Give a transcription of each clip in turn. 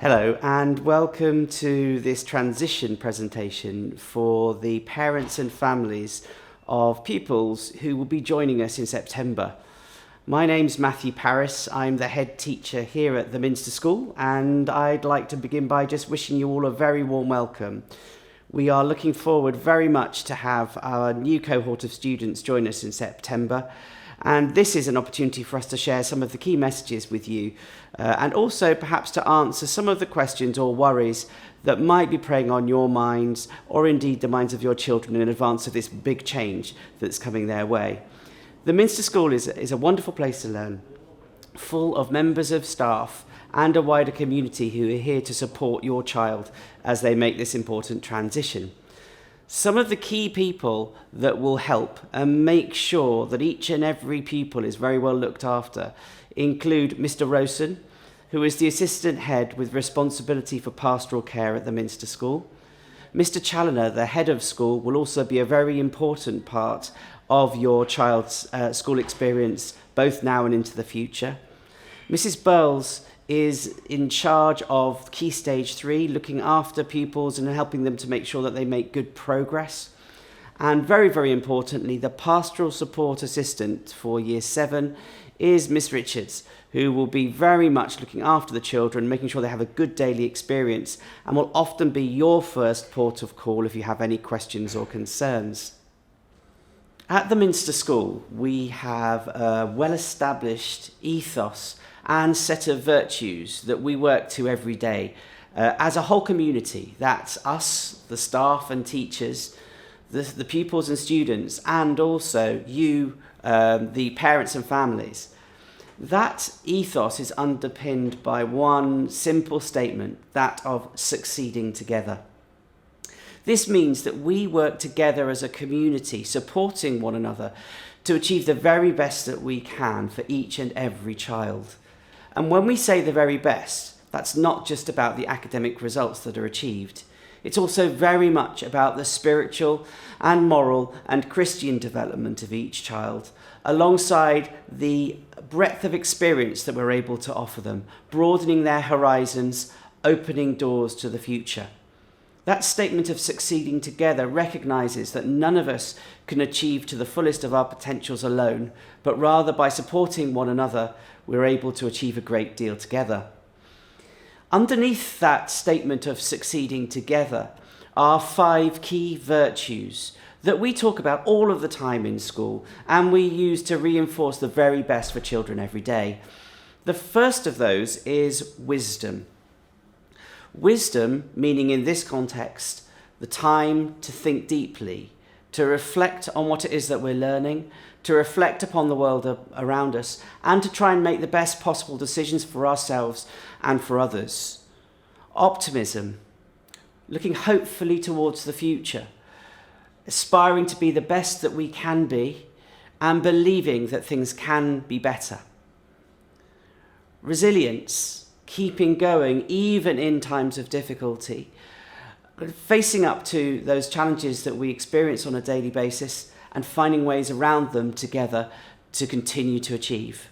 Hello and welcome to this transition presentation for the parents and families of pupils who will be joining us in September. My name's Matthew Parris. I'm the head teacher here at the Minster School, and I'd like to begin by just wishing you all a very warm welcome. We are looking forward very much to have our new cohort of students join us in September. And this is an opportunity for us to share some of the key messages with you and also perhaps to answer some of the questions or worries that might be preying on your minds or indeed the minds of your children in advance of this big change that's coming their way. The Minster School is a wonderful place to learn, full of members of staff and a wider community who are here to support your child as they make this important transition. Some of the key people that will help and make sure that each and every pupil is very well looked after include Mr. Rosen, who is the assistant head with responsibility for pastoral care at the Minster School. Mr. Challoner, the head of school, will also be a very important part of your child's school experience, both now and into the future. Mrs. Burles is in charge of Key Stage 3, looking after pupils and helping them to make sure that they make good progress. And very, very importantly, the Pastoral Support assistant for Year 7 is Miss Richards, who will be very much looking after the children, making sure they have a good daily experience, and will often be your first port of call if you have any questions or concerns. At the Minster School, we have a well-established ethos and set of virtues that we work to every day as a whole community. That's us, the staff and teachers, the pupils and students, and also you, the parents and families. That ethos is underpinned by one simple statement, that of succeeding together. This means that we work together as a community, supporting one another to achieve the very best that we can for each and every child. And when we say the very best, that's not just about the academic results that are achieved. It's also very much about the spiritual and moral and Christian development of each child, alongside the breadth of experience that we're able to offer them, broadening their horizons, opening doors to the future. That statement of succeeding together recognises that none of us can achieve to the fullest of our potentials alone, but rather by supporting one another, we're able to achieve a great deal together. Underneath that statement of succeeding together are 5 key virtues that we talk about all of the time in school and we use to reinforce the very best for children every day. The first of those is wisdom. Wisdom, meaning in this context, the time to think deeply, to reflect on what it is that we're learning, to reflect upon the world around us, and to try and make the best possible decisions for ourselves and for others. Optimism, looking hopefully towards the future, aspiring to be the best that we can be, and believing that things can be better. Resilience, keeping going even in times of difficulty, facing up to those challenges that we experience on a daily basis and finding ways around them together to continue to achieve.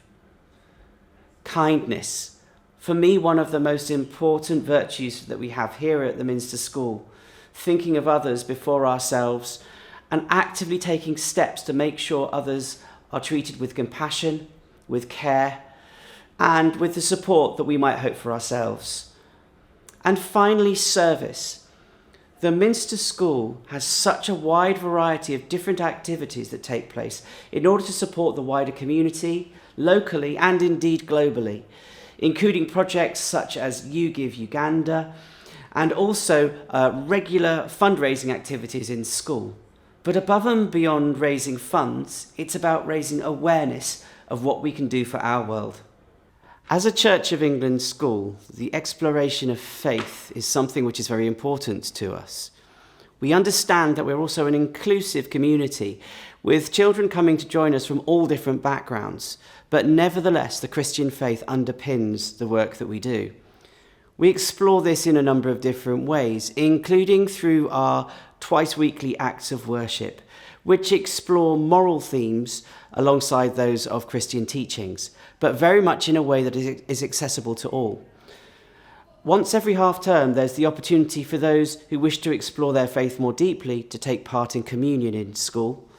Kindness, for me, one of the most important virtues that we have here at the Minster School, thinking of others before ourselves and actively taking steps to make sure others are treated with compassion, with care, and with the support that we might hope for ourselves. And finally, service. The Minster School has such a wide variety of different activities that take place in order to support the wider community, locally and indeed globally, including projects such as You Give Uganda and also regular fundraising activities in school. But above and beyond raising funds, it's about raising awareness of what we can do for our world. As a Church of England school, the exploration of faith is something which is very important to us. We understand that we're also an inclusive community with children coming to join us from all different backgrounds, but nevertheless the Christian faith underpins the work that we do. We explore this in a number of different ways, including through our twice-weekly acts of worship, which explore moral themes alongside those of Christian teachings, but very much in a way that is accessible to all. Once every half term, there's the opportunity for those who wish to explore their faith more deeply to take part in communion in school.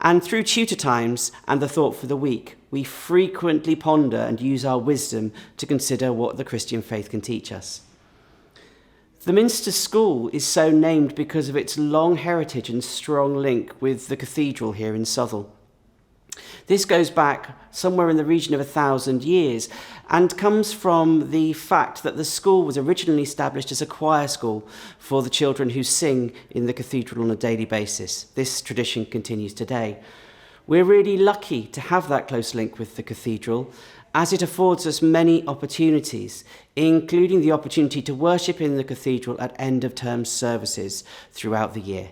And through Tutor Times and the Thought for the Week, we frequently ponder and use our wisdom to consider what the Christian faith can teach us. The Minster School is so named because of its long heritage and strong link with the cathedral here in Southall. This goes back somewhere in the region of 1,000 years and comes from the fact that the school was originally established as a choir school for the children who sing in the cathedral on a daily basis. This tradition continues today. We're really lucky to have that close link with the cathedral, as it affords us many opportunities, including the opportunity to worship in the cathedral at end-of-term services throughout the year.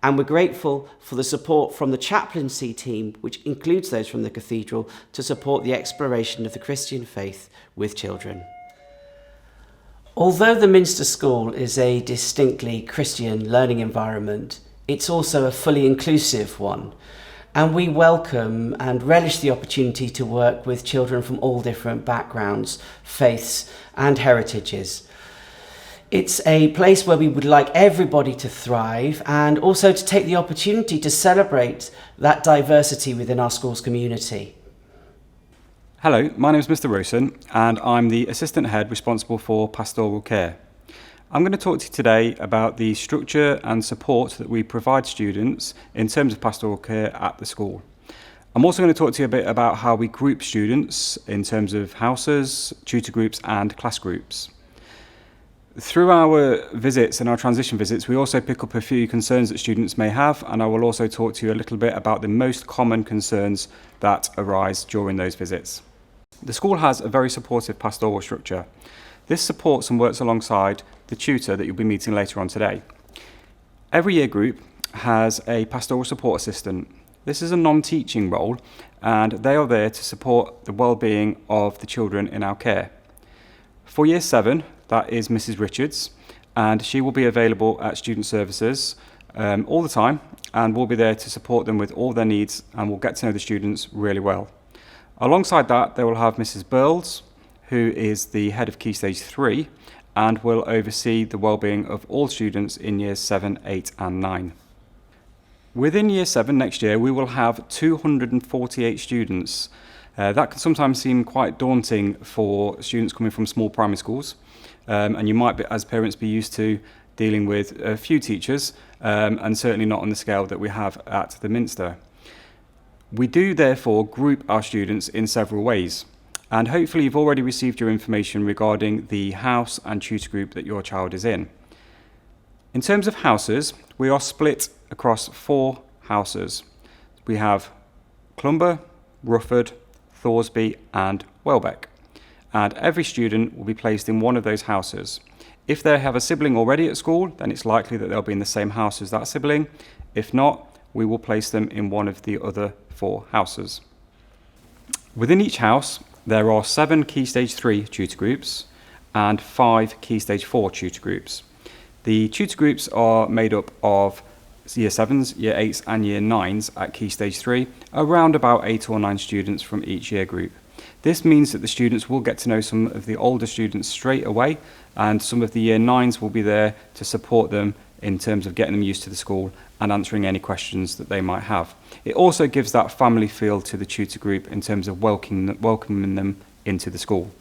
And we're grateful for the support from the chaplaincy team, which includes those from the cathedral, to support the exploration of the Christian faith with children. Although the Minster School is a distinctly Christian learning environment, it's also a fully inclusive one. And we welcome and relish the opportunity to work with children from all different backgrounds, faiths, and heritages. It's a place where we would like everybody to thrive and also to take the opportunity to celebrate that diversity within our school's community. Hello, my name is Mr. Rosen and I'm the Assistant Head responsible for Pastoral Care. I'm going to talk to you today about the structure and support that we provide students in terms of pastoral care at the school. I'm also going to talk to you a bit about how we group students in terms of houses, tutor groups and class groups. Through our visits and our transition visits, we also pick up a few concerns that students may have, and I will also talk to you a little bit about the most common concerns that arise during those visits. The school has a very supportive pastoral structure. This supports and works alongside the tutor that you'll be meeting later on today. Every year group has a pastoral support assistant. This is a non-teaching role, and they are there to support the well-being of the children in our care. For year 7, that is Mrs. Richards, and she will be available at student services all the time, and we'll be there to support them with all their needs, and we'll get to know the students really well. Alongside that, they will have Mrs. Burles, who is the head of Key Stage 3, and will oversee the well-being of all students in years 7, 8 and 9. Within year 7 next year, we will have 248 students. That can sometimes seem quite daunting for students coming from small primary schools. And you might, as parents, be used to dealing with a few teachers, and certainly not on the scale that we have at the Minster. We do therefore group our students in several ways, and hopefully you've already received your information regarding the house and tutor group that your child is in. In terms of houses, we are split across 4 houses. We have Clumber, Rufford, Thoresby and Welbeck. And every student will be placed in one of those houses. If they have a sibling already at school, then it's likely that they'll be in the same house as that sibling. If not, we will place them in one of the other 4 houses. Within each house, there are 7 Key Stage 3 tutor groups and 5 Key Stage 4 tutor groups. The tutor groups are made up of Year 7s, Year 8s and Year 9s at Key Stage 3, around about 8 or 9 students from each year group. This means that the students will get to know some of the older students straight away, and some of the Year 9s will be there to support them in terms of getting them used to the school and answering any questions that they might have. It also gives that family feel to the tutor group in terms of welcoming them into the school.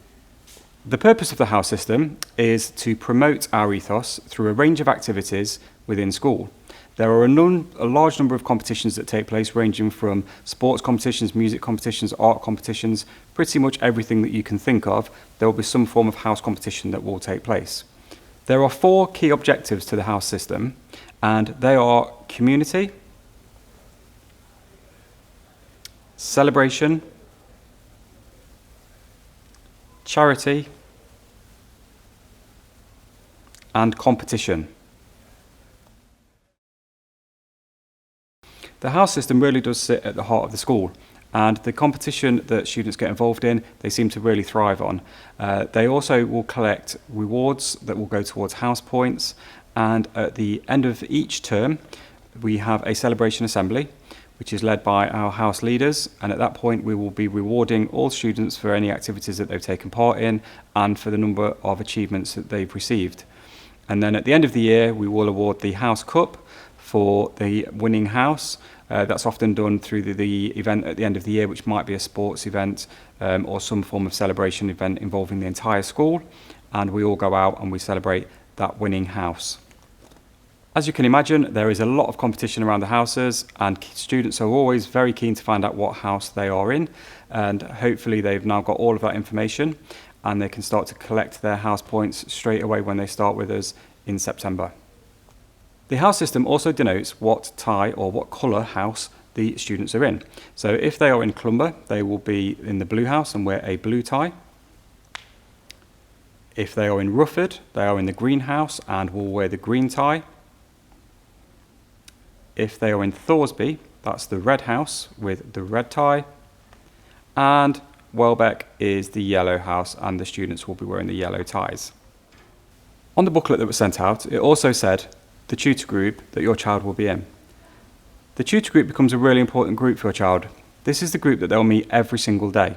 The purpose of the house system is to promote our ethos through a range of activities within school. There are a large number of competitions that take place, ranging from sports competitions, music competitions, art competitions, pretty much everything that you can think of. There will be some form of house competition that will take place. There are 4 key objectives to the house system, and they are community, celebration, charity, and competition. The house system really does sit at the heart of the school, and the competition that students get involved in, they seem to really thrive on. They also will collect rewards that will go towards house points, and at the end of each term, we have a celebration assembly, which is led by our house leaders, and at that point we will be rewarding all students for any activities that they've taken part in and for the number of achievements that they've received. And then at the end of the year we will award the House Cup for the winning house. That's often done through the event at the end of the year, which might be a sports event or some form of celebration event involving the entire school, and we all go out and we celebrate that winning house. As you can imagine, there is a lot of competition around the houses, and students are always very keen to find out what house they are in, and hopefully they've now got all of that information and they can start to collect their house points straight away when they start with us in September. The house system also denotes what tie or what colour house the students are in. So if they are in Clumber, they will be in the blue house and wear a blue tie. If they are in Rufford, they are in the green house and will wear the green tie. If they are in Thoresby, that's the red house with the red tie. And Welbeck is the yellow house and the students will be wearing the yellow ties. On the booklet that was sent out, it also said the tutor group that your child will be in. The tutor group becomes a really important group for your child. This is the group that they'll meet every single day.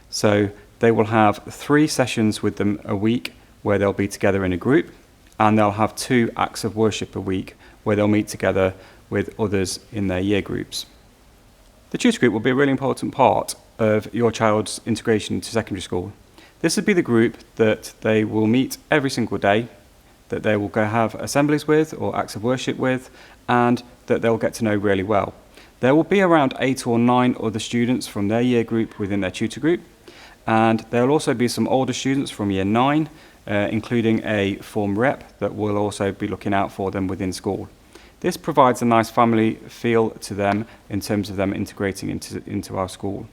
So they will have 3 sessions with them a week where they'll be together in a group, and they'll have 2 acts of worship a week where they'll meet together with others in their year groups. The tutor group will be a really important part of your child's integration into secondary school. This would be the group that they will meet every single day, that they will go have assemblies with or acts of worship with, and that they'll get to know really well. There will be around 8 or 9 other students from their year group within their tutor group, and there will also be some older students from year 9, including a form rep that will also be looking out for them within school. This provides a nice family feel to them in terms of them integrating into our school.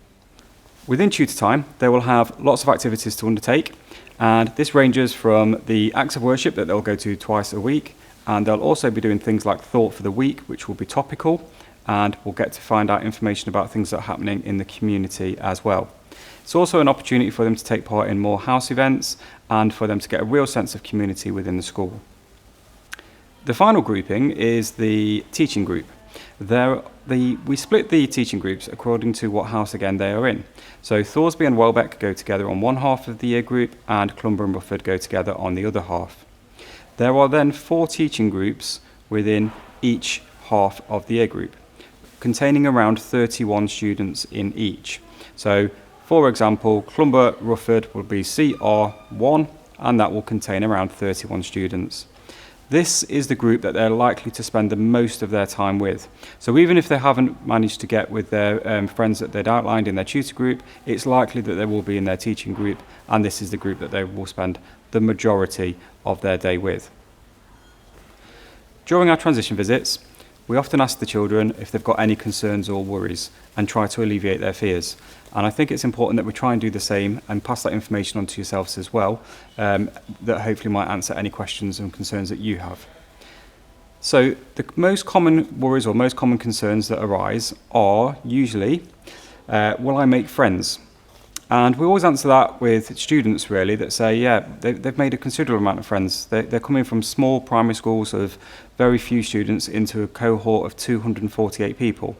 Within Tutor Time, they will have lots of activities to undertake, and this ranges from the acts of worship that they'll go to twice a week, and they'll also be doing things like Thought for the Week, which will be topical, and we'll get to find out information about things that are happening in the community as well. It's also an opportunity for them to take part in more house events and for them to get a real sense of community within the school. The final grouping is the teaching group. We split the teaching groups according to what house again they are in. So Thoresby and Welbeck go together on one half of the year group, and Clumber and Rufford go together on the other half. There are then 4 teaching groups within each half of the year group, containing around 31 students in each. So for example, Clumber Rufford will be CR1, and that will contain around 31 students. This is the group that they're likely to spend the most of their time with. So even if they haven't managed to get with their friends that they'd outlined in their tutor group, it's likely that they will be in their teaching group, and this is the group that they will spend the majority of their day with. During our transition visits, we often ask the children if they've got any concerns or worries and try to alleviate their fears. And I think it's important that we try and do the same and pass that information on to yourselves as well, that hopefully might answer any questions and concerns that you have. So the most common worries or most common concerns that arise are usually, will I make friends? And we always answer that with students really that say, yeah, they've made a considerable amount of friends. They're coming from small primary schools of very few students into a cohort of 248 people.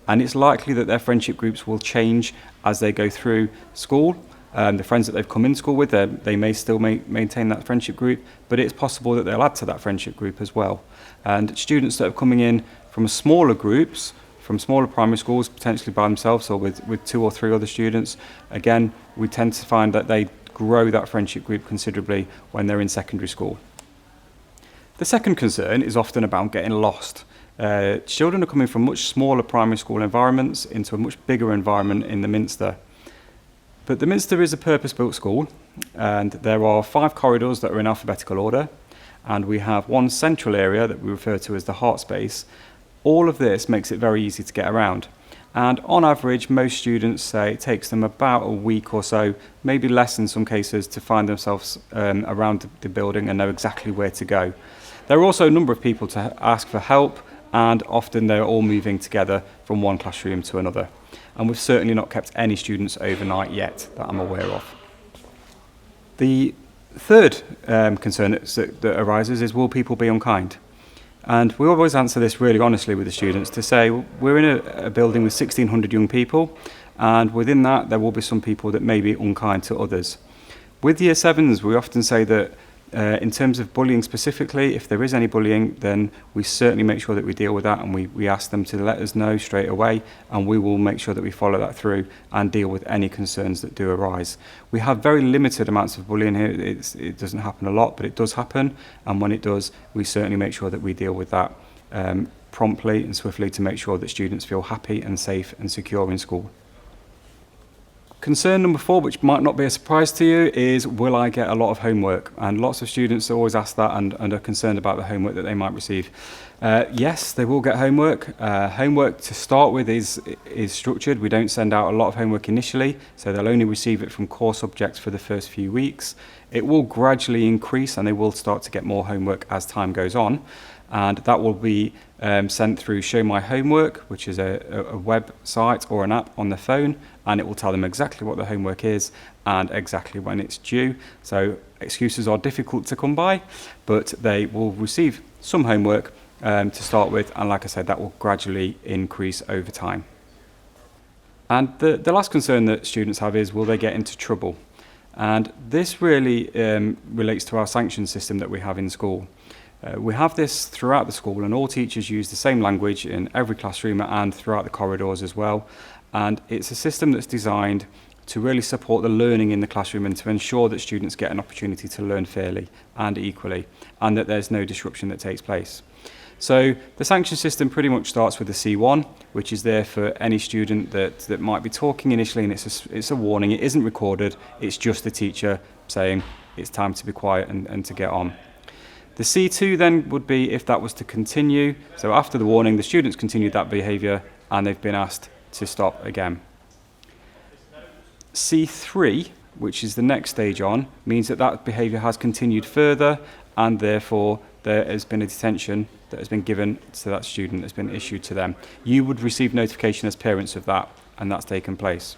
And it's likely that their friendship groups will change as they go through school. The friends that they've come in school with, they may still maintain that friendship group, but it's possible that they'll add to that friendship group as well. And students that are coming in from smaller groups, from smaller primary schools, potentially by themselves or with 2 or 3 other students, again, we tend to find that they grow that friendship group considerably when they're in secondary school. The second concern is often about getting lost. Children are coming from much smaller primary school environments into a much bigger environment in the Minster. But the Minster is a purpose-built school, and there are 5 corridors that are in alphabetical order, and we have one central area that we refer to as the heart space. All of this makes it very easy to get around. And on average, most students say it takes them about a week or so, maybe less in some cases, to find themselves around the building and know exactly where to go. There are also a number of people to ask for help, and often they're all moving together from one classroom to another. And we've certainly not kept any students overnight yet that I'm aware of. The third concern that arises is, will people be unkind? And we always answer this really honestly with the students to say, we're in a building with 1,600 young people, and within that there will be some people that may be unkind to others. With Year 7s, we often say that in terms of bullying specifically, if there is any bullying, then we certainly make sure that we deal with that, and we ask them to let us know straight away, and we will make sure that we follow that through and deal with any concerns that do arise. We have very limited amounts of bullying here. It doesn't happen a lot, but it does happen, and when it does, we certainly make sure that we deal with that promptly and swiftly to make sure that students feel happy and safe and secure in school. Concern number 4, which might not be a surprise to you, is will I get a lot of homework? And lots of students always ask that and are concerned about the homework that they might receive. Yes, they will get homework. Homework to start with is structured. We don't send out a lot of homework initially, so they'll only receive it from core subjects for the first few weeks. It will gradually increase and they will start to get more homework as time goes on. And that will be sent through Show My Homework, which is a website or an app on the phone, and it will tell them exactly what the homework is and exactly when it's due. So excuses are difficult to come by, but they will receive some homework to start with, and like I said, that will gradually increase over time. And the last concern that students have is, will they get into trouble? And this really relates to our sanctions system that we have in school. We have this throughout the school, and all teachers use the same language in every classroom and throughout the corridors as well. And it's a system that's designed to really support the learning in the classroom and to ensure that students get an opportunity to learn fairly and equally, and that there's no disruption that takes place. So the sanction system pretty much starts with the C1, which is there for any student that might be talking initially, and it's a warning. It isn't recorded, it's just the teacher saying it's time to be quiet and to get on. The C2 then would be if that was to continue. So after the warning, the students continued that behaviour and they've been asked to stop again. C3, which is the next stage on, means that behaviour has continued further, and therefore there has been a detention that has been given to that student, that's been issued to them. You would receive notification as parents of that, and that's taken place.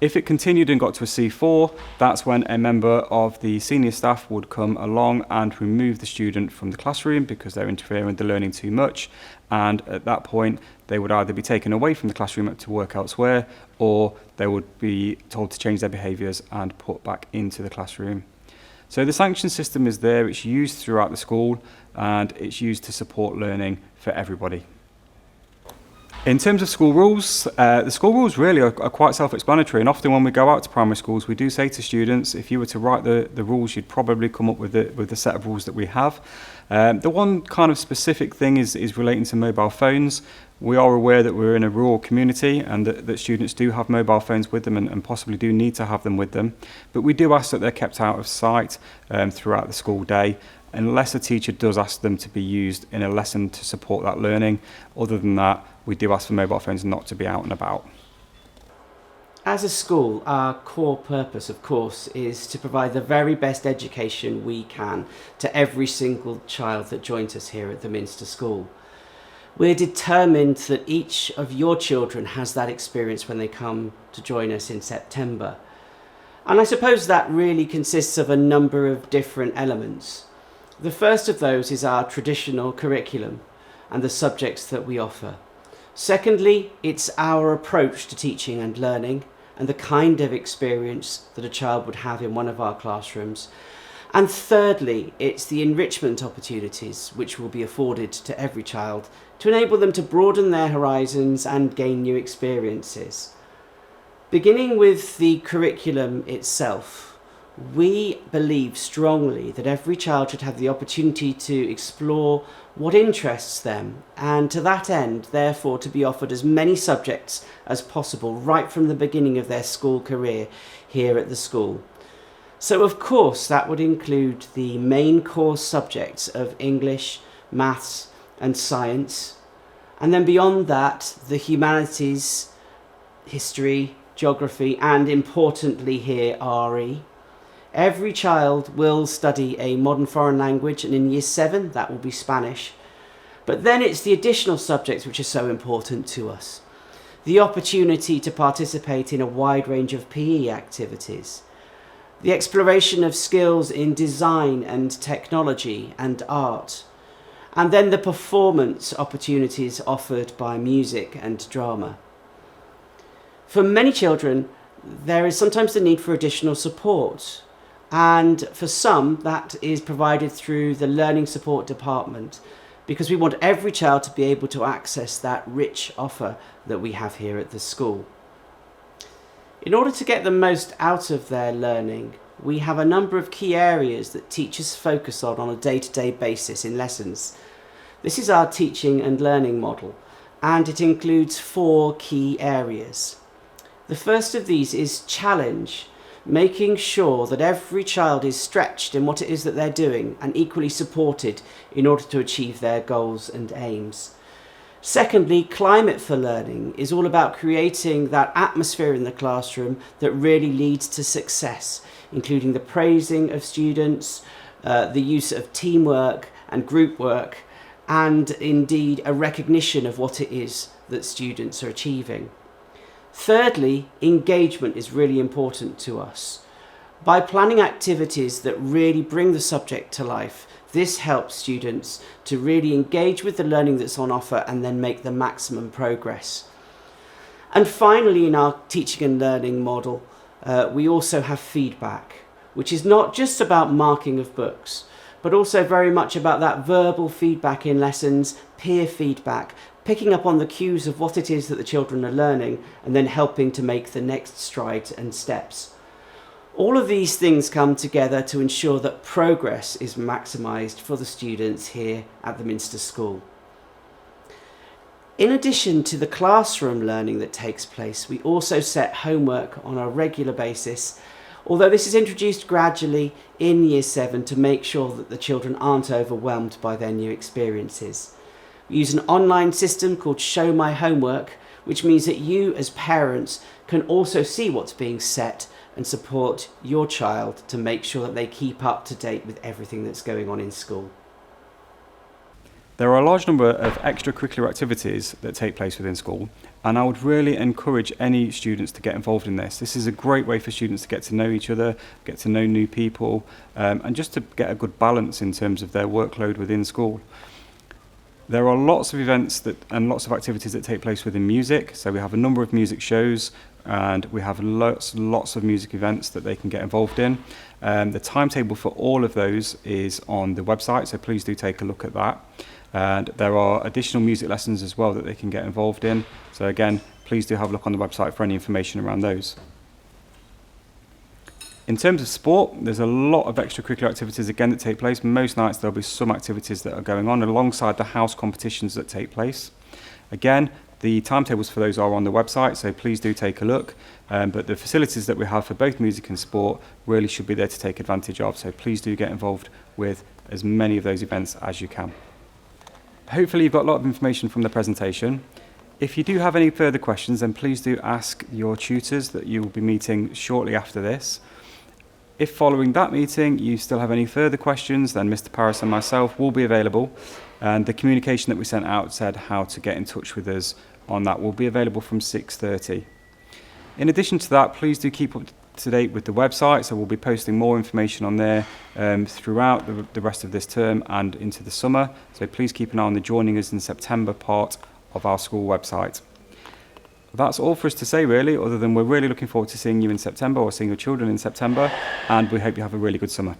If it continued and got to a C4, that's when a member of the senior staff would come along and remove the student from the classroom because they're interfering with the learning too much. And at that point, they would either be taken away from the classroom to work elsewhere, or they would be told to change their behaviours and put back into the classroom. So the sanction system is there, it's used throughout the school, and it's used to support learning for everybody. In terms of school rules, the school rules really are quite self-explanatory, and often when we go out to primary schools, we do say to students, if you were to write the rules, you'd probably come up with the set of rules that we have. The one kind of specific thing is relating to mobile phones. We are aware that we're in a rural community and that students do have mobile phones with them and possibly do need to have them with them, but we do ask that they're kept out of sight throughout the school day, unless a teacher does ask them to be used in a lesson to support that learning. Other than that, we do ask for mobile phones not to be out and about. As a school, our core purpose, of course, is to provide the very best education we can to every single child that joins us here at the Minster School. We're determined that each of your children has that experience when they come to join us in September. And I suppose that really consists of a number of different elements. The first of those is our traditional curriculum and the subjects that we offer. Secondly, it's our approach to teaching and learning and the kind of experience that a child would have in one of our classrooms. And thirdly, it's the enrichment opportunities which will be afforded to every child to enable them to broaden their horizons and gain new experiences. Beginning with the curriculum itself, we believe strongly that every child should have the opportunity to explore what interests them, and to that end, therefore, to be offered as many subjects as possible right from the beginning of their school career here at the school. So of course that would include the main core subjects of English, maths and science, and then beyond that the humanities, history, geography and importantly here RE. Every child will study a modern foreign language, and in Year 7 that will be Spanish. But then it's the additional subjects which are so important to us. The opportunity to participate in a wide range of PE activities. The exploration of skills in design and technology and art. and then the performance opportunities offered by music and drama. For many children, there is sometimes the need for additional support, and for some that is provided through the Learning Support Department, because we want every child to be able to access that rich offer that we have here at the school. In order to get the most out of their learning, we have a number of key areas that teachers focus on a day-to-day basis in lessons. This is our teaching and learning model, and it includes 4 key areas. The first of these is challenge, making sure that every child is stretched in what it is that they're doing and equally supported in order to achieve their goals and aims. Secondly, climate for learning is all about creating that atmosphere in the classroom that really leads to success, including the praising of students, the use of teamwork and group work, and indeed a recognition of what it is that students are achieving. Thirdly, engagement is really important to us. By planning activities that really bring the subject to life, this helps students to really engage with the learning that's on offer and then make the maximum progress. And finally, in our teaching and learning model, we also have feedback, which is not just about marking of books, but also very much about that verbal feedback in lessons, peer feedback, picking up on the cues of what it is that the children are learning and then helping to make the next strides and steps. All of these things come together to ensure that progress is maximised for the students here at the Minster School. In addition to the classroom learning that takes place, we also set homework on a regular basis, although this is introduced gradually in Year 7 to make sure that the children aren't overwhelmed by their new experiences. We use an online system called Show My Homework, which means that you as parents can also see what's being set and support your child to make sure that they keep up to date with everything that's going on in school. There are a large number of extracurricular activities that take place within school, and I would really encourage any students to get involved in this. This is a great way for students to get to know each other, get to know new people, and just to get a good balance in terms of their workload within school. There are lots of events and lots of activities that take place within music. So we have a number of music shows, and we have lots of music events that they can get involved in. The timetable for all of those is on the website, so please do take a look at that. And there are additional music lessons as well that they can get involved in. So again, please do have a look on the website for any information around those. In terms of sport, there's a lot of extracurricular activities again that take place. Most nights there'll be some activities that are going on alongside the house competitions that take place. Again, the timetables for those are on the website, so please do take a look. But the facilities that we have for both music and sport really should be there to take advantage of, so please do get involved with as many of those events as you can. Hopefully you've got a lot of information from the presentation. If you do have any further questions, then please do ask your tutors that you will be meeting shortly after this. If following that meeting you still have any further questions, then Mr. Paris and myself will be available, and the communication that we sent out said how to get in touch with us on that will be available from 6:30. In addition to that, please do keep up to date with the website, so we'll be posting more information on there throughout the rest of this term and into the summer, so please keep an eye on the Joining Us in September part of our school website. That's all for us to say really, other than we're really looking forward to seeing you in September, or seeing your children in September, and we hope you have a really good summer.